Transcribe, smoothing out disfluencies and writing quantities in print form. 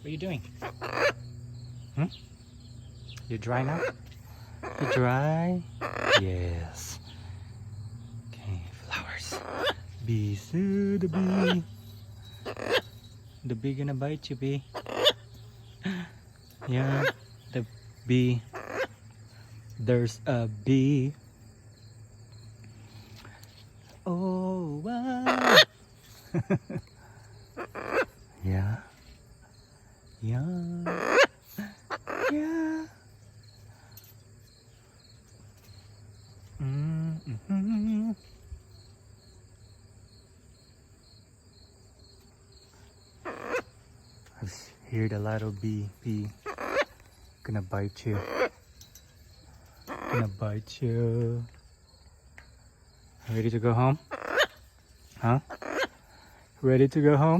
What are you doing? Hmm? You dry now? You dry? Yes. Okay, flowers. Bees, the bee. The bee gonna bite you, bee. Yeah, the bee. There's a bee. Oh, wow. Yeah. Yeah. Yeah. Mm-hmm. I've heard a little bee gonna bite you. Gonna bite you. Ready to go home? Huh? Ready to go home?